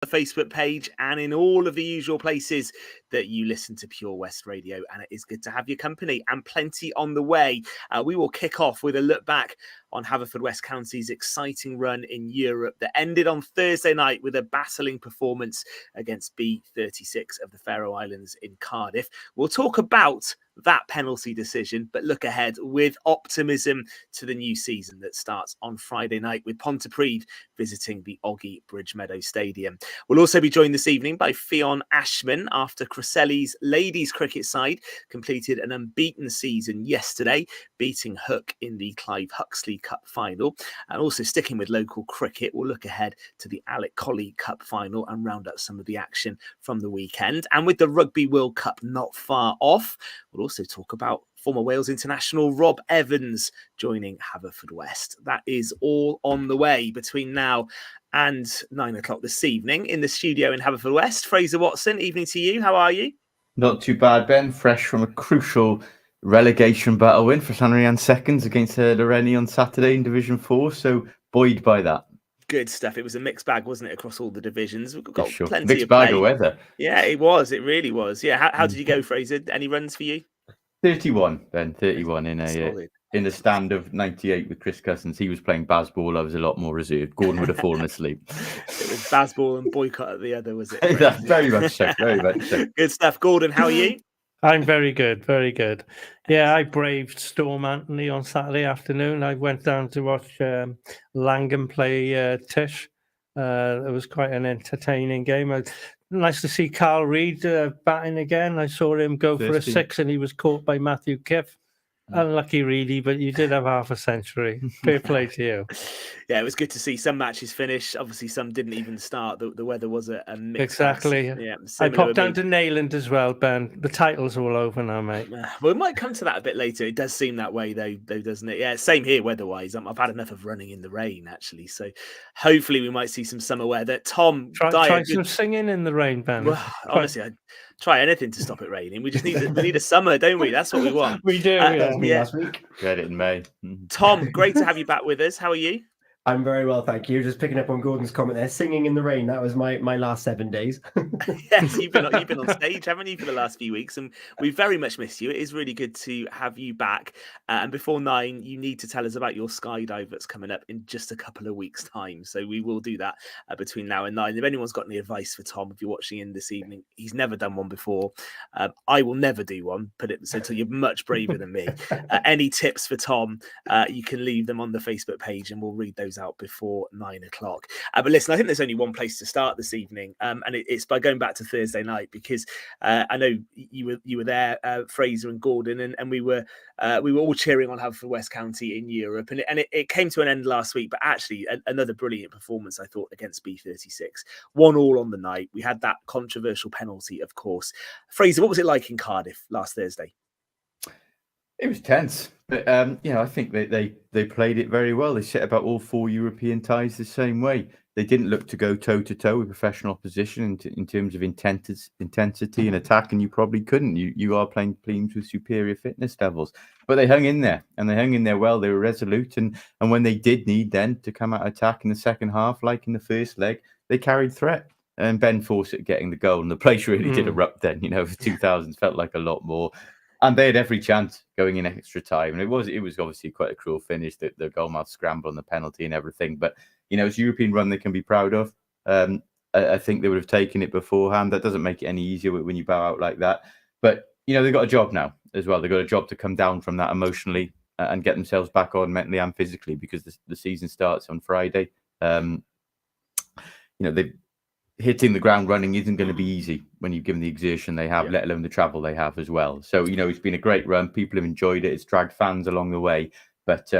the Facebook page and in all of the usual places that you listen to Pure West Radio. And it is good to have your company and plenty on the way. We will kick off with a look back on Haverfordwest County's exciting run in Europe that ended on Thursday night with a battling performance against B36 of the Faroe Islands in Cardiff. We'll talk about that penalty decision, but look ahead with optimism to the new season that starts on Friday night with Pontypridd visiting the Oggy Bridgemeadow Stadium. We'll also be joined this evening by Fionn Ashman after Cresselli's ladies cricket side completed an unbeaten season yesterday, beating Hook in the Clive Huxley Cup final. And also sticking with local cricket, we'll look ahead to the Alec Colley Cup final and round up some of the action from the weekend. And with the Rugby World Cup not far off, we'll also talk about former Wales international Rob Evans joining Haverfordwest. That is all on the way between now and 9 o'clock this evening in the studio in Haverfordwest. Fraser Watson, evening to you. How are you? Not too bad, Ben. Fresh from a crucial relegation battle win for Llanrhian seconds against Loreni on Saturday in Division 4. So buoyed by that. Good stuff. It was a mixed bag, wasn't it, across all the divisions? We've got sure. plenty Mixed of bag play. of weather. Yeah, it was. It really was. Yeah. How did you go, Fraser? Any runs for you? 31, Ben. 31 in the stand of 98 with Chris Cousins. He was playing baseball. I was a lot more reserved. Gordon would have fallen asleep. It was baseball and boycott at the other, was it? That's very much so. Very much so. Good stuff. Gordon, how are you? I'm very good, very good. Yeah, I braved Storm Anthony on Saturday afternoon. I went down to watch Langham play Tish. It was quite an entertaining game. Nice to see Carl Reid batting again. I saw him go for a 6 and he was caught by Matthew Kiff. Unlucky, really, but you did have half a century. Fair play to you. Yeah, it was good to see some matches finish. Obviously, some didn't even start. The weather was a mix. Exactly. Yeah, I popped down to Neyland as well, Ben. The title's all over now, mate. Well, we might come to that a bit later. It does seem that way, though, doesn't it? Yeah, same here weather-wise. I've had enough of running in the rain, actually. So hopefully we might see some summer weather. Tom, try some singing in the rain, Ben. Well, honestly, I'd try anything to stop it raining. We just need a summer, don't we? That's what we want. We do. Last week. Read it in May. Tom, great to have you back with us. How are you? I'm very well, thank you. Just picking up on Gordon's comment there, singing in the rain. That was my last 7 days. Yes, you've been on stage, haven't you, for the last few weeks? And we very much missed you. It is really good to have you back. And before 9, you need to tell us about your skydive that's coming up in just a couple of weeks' time. So we will do that between now and 9. If anyone's got any advice for Tom, if you're watching in this evening, he's never done one before. I will never do one. Put it so you're much braver than me. Any tips for Tom, you can leave them on the Facebook page, and we'll read those out before 9 o'clock. But listen, I think there's only one place to start this evening, and it's by going back to Thursday night, because I know you were there, Fraser and Gordon, and we were all cheering on Haverfordwest County in Europe, and it came to an end last week. But actually, another brilliant performance, I thought, against B36. 1-1 on the night. We had that controversial penalty, of course. Fraser, what was it like in Cardiff last Thursday? It was tense, but I think they played it very well. They set about all 4 European ties the same way. They didn't look to go toe-to-toe with professional opposition in terms of intensity and attack, and you probably couldn't. You are playing teams with superior fitness levels. But they hung in there, and they hung in there well. They were resolute, and when they did need then to come out attack in the second half, like in the first leg, they carried threat. And Ben Fawcett getting the goal, and the place really did erupt then. The 2000s felt like a lot more. And they had every chance going in extra time. And it was obviously quite a cruel finish, the goalmouth scramble and the penalty and everything. But, it's a European run they can be proud of. I think they would have taken it beforehand. That doesn't make it any easier when you bow out like that. But, they've got a job now as well. They've got a job to come down from that emotionally and get themselves back on mentally and physically, because the season starts on Friday. Hitting the ground running isn't going to be easy when you've given the exertion they have, let alone the travel they have as well. So, it's been a great run. People have enjoyed it. It's dragged fans along the way. But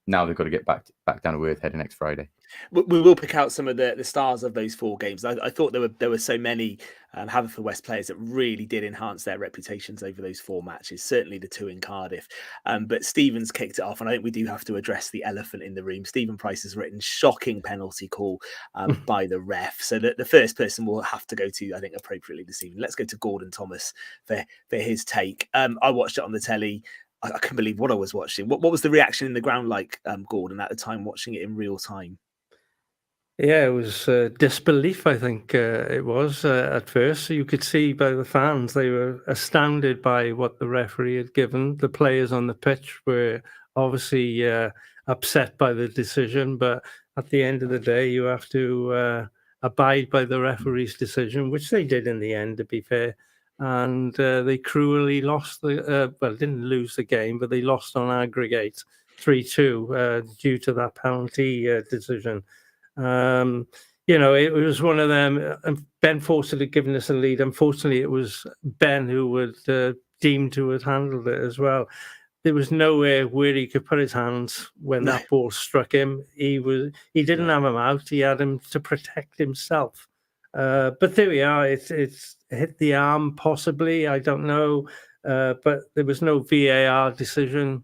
now they've got to get back down to earth heading next Friday. We will pick out some of the stars of those 4 games. I thought there were so many Haverfordwest players that really did enhance their reputations over those 4 matches. Certainly the 2 in Cardiff. But Stevens kicked it off, and I think we do have to address the elephant in the room. Stephen Price has written shocking penalty call by the ref. So the first person we'll have to go to, I think, appropriately this evening. Let's go to Gordon Thomas for his take. I watched it on the telly. I couldn't believe what I was watching. What was the reaction in the ground like, Gordon, at the time watching it in real time? Yeah, it was disbelief, I think it was at first. So you could see by the fans, they were astounded by what the referee had given. The players on the pitch were obviously upset by the decision, but at the end of the day, you have to abide by the referee's decision, which they did in the end, to be fair. And they cruelly lost didn't lose the game, but they lost on aggregate 3-2 due to that penalty decision. It was one of them. Ben Fawcett had given us a lead. Unfortunately, it was Ben who would deemed to have handled it as well. There was nowhere where he could put his hands when that ball struck him. He didn't have him out. He had him to protect himself. But there we are. It's hit the arm, possibly. I don't know. But there was no VAR decision,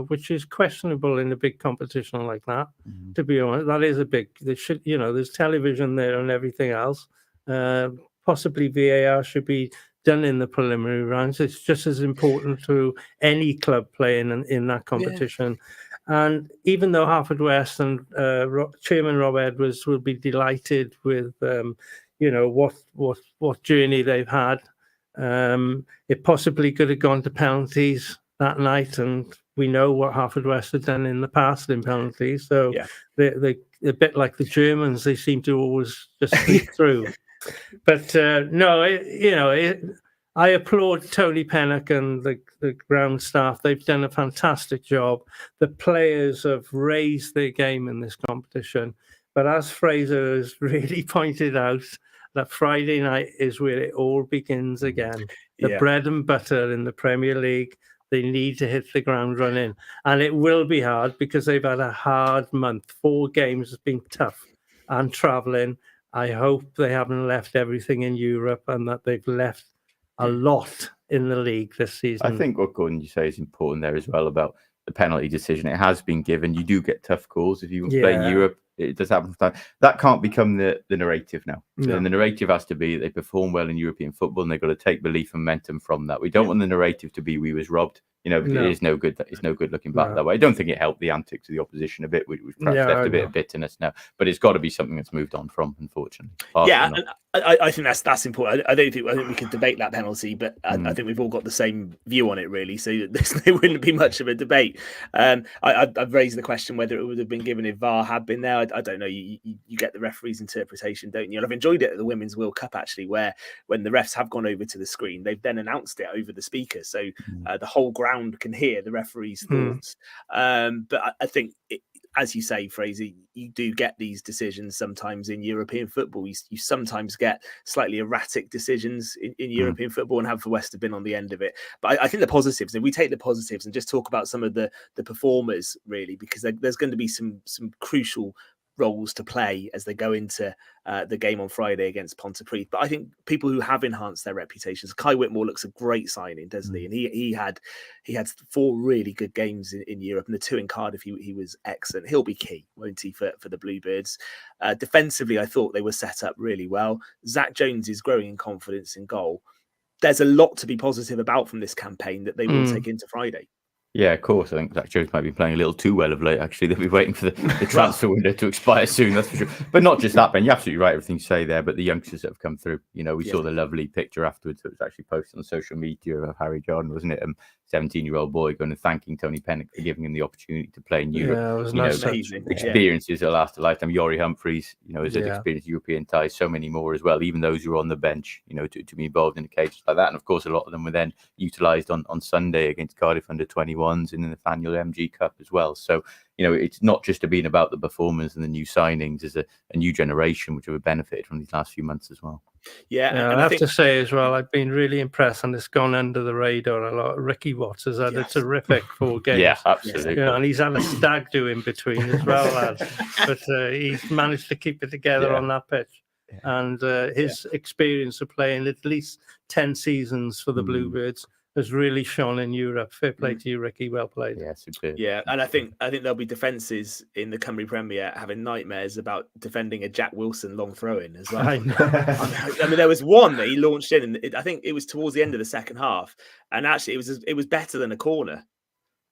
which is questionable in a big competition like that. Mm-hmm. To be honest, that is a big. There's television there and everything else. Possibly VAR should be done in the preliminary rounds. It's just as important to any club playing in that competition. Yeah. And even though Haverfordwest and Chairman Rob Edwards will be delighted with, what journey they've had, it possibly could have gone to penalties that night, and we know what Haverfordwest had done in the past in penalties. So they're a bit like the Germans. They seem to always just sneak through. But I applaud Tony Pennock and the ground staff. They've done a fantastic job. The players have raised their game in this competition. But as Fraser has really pointed out, that Friday night is where it all begins again. The bread and butter in the Premier League. They need to hit the ground running. And it will be hard because they've had a hard month. 4 games has been tough and travelling. I hope they haven't left everything in Europe and that they've left a lot in the league this season. I think what Gordon you say is important there as well about the penalty decision. It has been given. You do get tough calls if you play in Europe. It does happen sometimes. That can't become the narrative now. No. And the narrative has to be they perform well in European football and they've got to take belief and momentum from that. We don't want the narrative to be we was robbed. It is no good. It's no good looking back that way. I don't think it helped the antics of the opposition a bit, which perhaps left a bit of bitterness now. But it's got to be something that's moved on from, unfortunately. And I think that's important. I think we could debate that penalty, but I think we've all got the same view on it, really. So there wouldn't be much of a debate. I've raised the question whether it would have been given if VAR had been there. I don't know. You get the referee's interpretation, don't you? And I've enjoyed it at the Women's World Cup, actually, where when the refs have gone over to the screen, they've then announced it over the speaker. So the whole ground can hear the referee's thoughts. But I think, as you say, Fraser, you do get these decisions sometimes in European football. You sometimes get slightly erratic decisions in European football, and Haverfordwest have been on the end of it. But I think the positives, if we take the positives and just talk about some of the performers, really, because there's going to be some crucial roles to play as they go into the game on Friday against Pontypridd. But I think people who have enhanced their reputations, Kai Whitmore looks a great signing, doesn't he? And he had 4 really good games in Europe, and the 2 in Cardiff he was excellent. He'll be key, won't he, for the Bluebirds? Defensively, I thought they were set up really well. Zach Jones is growing in confidence in goal. There's a lot to be positive about from this campaign that they will take into Friday. Yeah, of course. I think Zach Jones might be playing a little too well of late, actually. They'll be waiting for the transfer window to expire soon, that's for sure. But not just that, Ben. You're absolutely right, everything you say there. But the youngsters that have come through, we saw the lovely picture afterwards that was actually posted on social media of Harry Jordan, wasn't it? 17-year-old boy going and thanking Tony Pennock for giving him the opportunity to play in Europe. Yeah, it was nice. Experiences that last a lifetime. Yori Humphreys, has experienced European ties, so many more as well, even those who are on the bench, to be involved in occasions like that. And of course, a lot of them were then utilised on Sunday against Cardiff under-21s and in the Nathaniel MG Cup as well. So, it's not just been about the performance and the new signings. There's a new generation which have benefited from these last few months as well. Yeah, and I have to say as well, I've been really impressed, and it's gone under the radar a lot. Ricky Watts has had a terrific 4 games. Yeah, absolutely. And he's had a stag do in between as well, lads. But he's managed to keep it together on that pitch. And his experience of playing at least 10 seasons for the Bluebirds has really shone in Europe. Fair play to you, Ricky. Well played. Yeah, superb. Yeah, and I think there'll be defences in the Cymru Premier having nightmares about defending a Jack Wilson long throw-in as well. I know. I mean, there was one that he launched in, and I think it was towards the end of the second half, and actually it was better than a corner.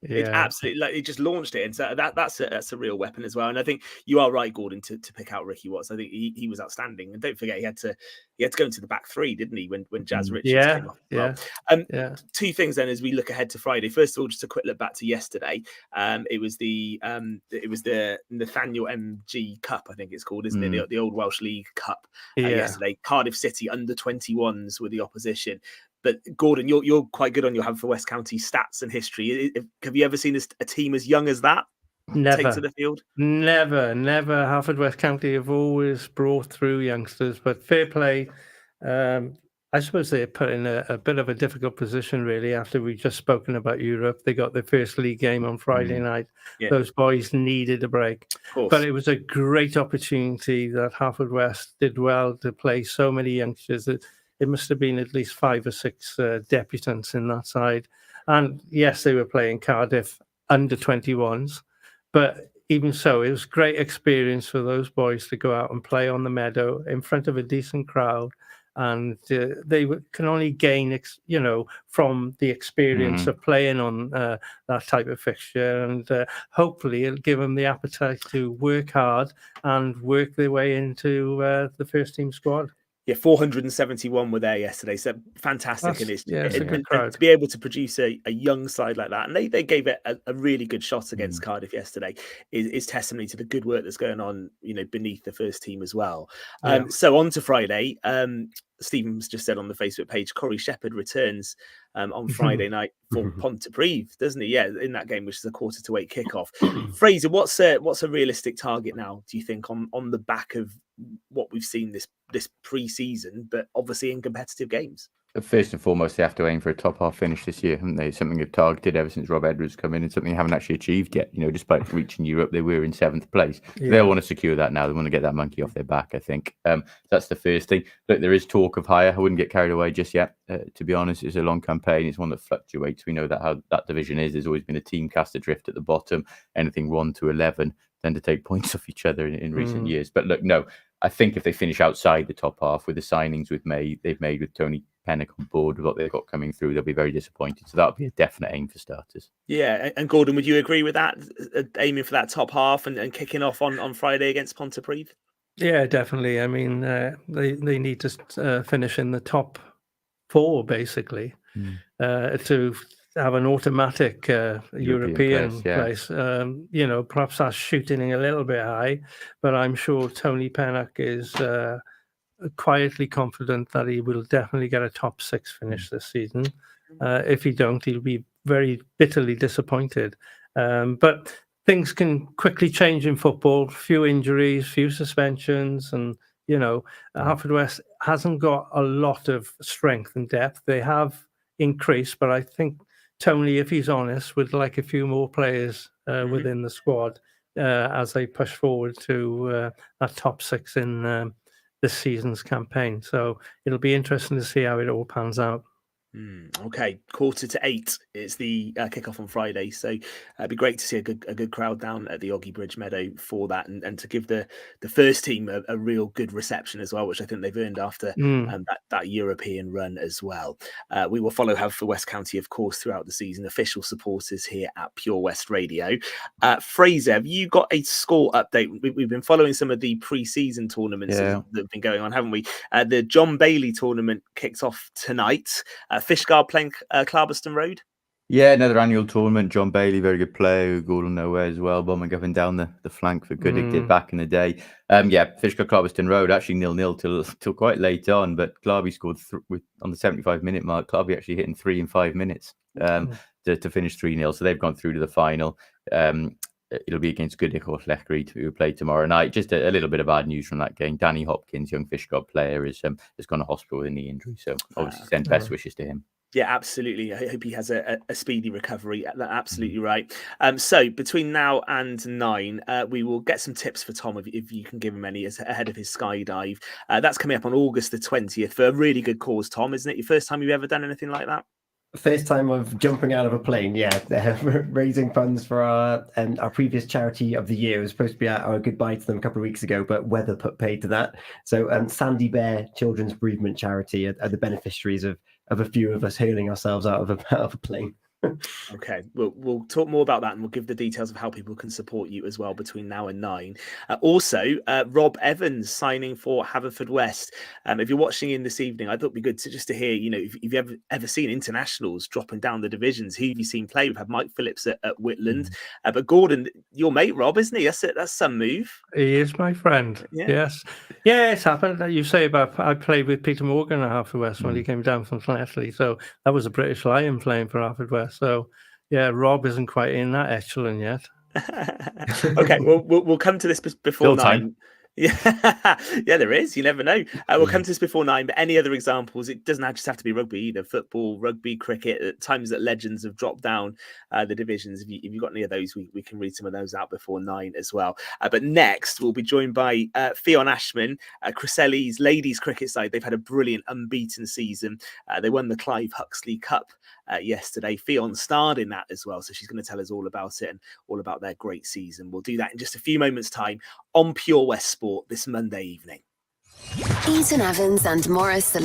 It absolutely, like, it just launched it, and so that's a real weapon as well. And I think you are right, Gordon, to pick out Ricky Watts. I think he was outstanding, and don't forget he had to go into the back three, didn't he? When Jazz Richards came off. Well, two things then as we look ahead to Friday. First of all, just a quick look back to yesterday. It was the Nathaniel MG Cup, I think it's called, isn't it? The Old Welsh League Cup. Yesterday, Cardiff City under 21s were the opposition. But Gordon, you're quite good on your Haverfordwest County stats and history. Have you ever seen a team as young as that take to the field? Never. Haverfordwest County have always brought through youngsters, but fair play. I suppose they're put in a bit of a difficult position, really, after we've just spoken about Europe. They got their first league game on Friday night. Yeah. Those boys needed a break. But it was a great opportunity that Haverfordwest did well to play so many youngsters. It must have been at least 5 or 6 debutants in that side. And yes, they were playing Cardiff under 21s. But even so, it was a great experience for those boys to go out and play on the meadow in front of a decent crowd. And they can only gain, from the experience of playing on that type of fixture. And hopefully it'll give them the appetite to work hard and work their way into the first team squad. Yeah, 471 were there yesterday, so fantastic. And it's a good crowd. To be able to produce a young side like that, and they gave it a really good shot against Cardiff yesterday, is testimony to the good work that's going on, beneath the first team as well. So on to Friday. Stephen's just said on the Facebook page, Corey Shepherd returns on Friday night for Pontypridd, doesn't he? Yeah, in that game, which is a 7:45 kickoff. Fraser, what's a realistic target now, do you think, on the back of what we've seen this pre-season, but obviously in competitive games? First and foremost, they have to aim for a top half finish this year, haven't they? Something they've targeted ever since Rob Edwards come in, and something they haven't actually achieved yet. Despite reaching Europe, they were in 7th place. They'll want to secure that now. They want to get that monkey off their back, I think. That's the first thing. Look, there is talk of higher. I wouldn't get carried away just yet. To be honest, it's a long campaign. It's one that fluctuates. We know that how that division is. There's always been a team cast adrift at the bottom. Anything 1 to 11 tend to take points off each other in recent years. But look, no, I think if they finish outside the top half with the signings they've made with Tony Pennock on board with what they've got coming through, they'll be very disappointed. So that'll be a definite aim for starters. Yeah, and Gordon, would you agree with that? Aiming for that top half and kicking off on Friday against Pontypridd? Yeah, definitely. I mean, they need to finish in the top 4 basically to have an automatic European place. Perhaps that's shooting a little bit high, but I'm sure Tony Pennock is quietly confident that he will definitely get a top 6 finish this season. If he don't, he'll be very bitterly disappointed. But things can quickly change in football. Few injuries, few suspensions, and Haverfordwest hasn't got a lot of strength and depth. They have increased, but I think Tony, if he's honest, would like a few more players within the squad as they push forward to that top 6 in this season's campaign. So it'll be interesting to see how it all pans out. Okay, 7:45 is the kickoff on Friday, so it'd be great to see a good crowd down at the Oggy Bridge Meadow for that, and to give the first team a real good reception as well, which I think they've earned after that European run as well. We will follow Haverfordwest County, of course, throughout the season. Official supporters here at Pure West Radio. Fraser, have you got a score update? We've been following some of the pre-season tournaments that have been going on, haven't we? The John Bailey tournament kicks off tonight. Fishguard playing Clarbeston Road. Yeah, another annual tournament. John Bailey, very good player, who Gordon nowhere as well. Bombing up and down the flank for Goodwick did back in the day. Fishguard Clarbeston Road, actually 0-0 till quite late on, but Clarby scored on the 75-minute mark. Clarby actually hitting 3 in 5 minutes to finish 3-0. So they've gone through to the final. It'll be against Goodwick or Llechryd, who will play tomorrow night. Just a little bit of bad news from that game. Danny Hopkins, young Fishguard player, has gone to hospital with a knee injury. So obviously send best wishes to him. Yeah, absolutely. I hope he has a speedy recovery. That's absolutely right. So between now and 9, we will get some tips for Tom, if you can give him any, ahead of his skydive. That's coming up on August the 20th for a really good cause, Tom, isn't it? Your first time you've ever done anything like that? First time of jumping out of a plane, raising funds for our previous charity of the year. It was supposed to be our goodbye to them a couple of weeks ago, but weather put paid to that. So Sandy Bear Children's Bereavement Charity are the beneficiaries of a few of us hurling ourselves out of a plane. Okay, we'll talk more about that, and we'll give the details of how people can support you as well between now and 9. Also, Rob Evans signing for Haverfordwest. If you're watching in this evening, I thought it'd be good to hear, if you've ever seen internationals dropping down the divisions. Who have you seen play? We've had Mike Phillips at Whitland, but Gordon, your mate Rob, isn't he? That's some move. He is my friend. Yeah. Yes. Yeah, it's happened. You say about I played with Peter Morgan at Haverfordwest when he came down from Llechryd. So that was a British Lion playing for Haverfordwest. So yeah, Rob isn't quite in that echelon yet. Okay, we'll come to this before Still 9. time. Yeah, there is. You never know. We'll come to this before 9. But any other examples? It doesn't just have to be rugby either. Football, rugby, cricket. At times that legends have dropped down the divisions. If you've got any of those, we can read some of those out before 9 as well. But next, we'll be joined by Fionn Ashman, Cresselli's ladies cricket side. They've had a brilliant unbeaten season. They won the Clive Huxley Cup yesterday. Fionn starred in that as well, so she's going to tell us all about it and all about their great season. We'll do that in just a few moments' time on Pure West Sport this Monday evening. Eaton-Evans and Morris Solicitors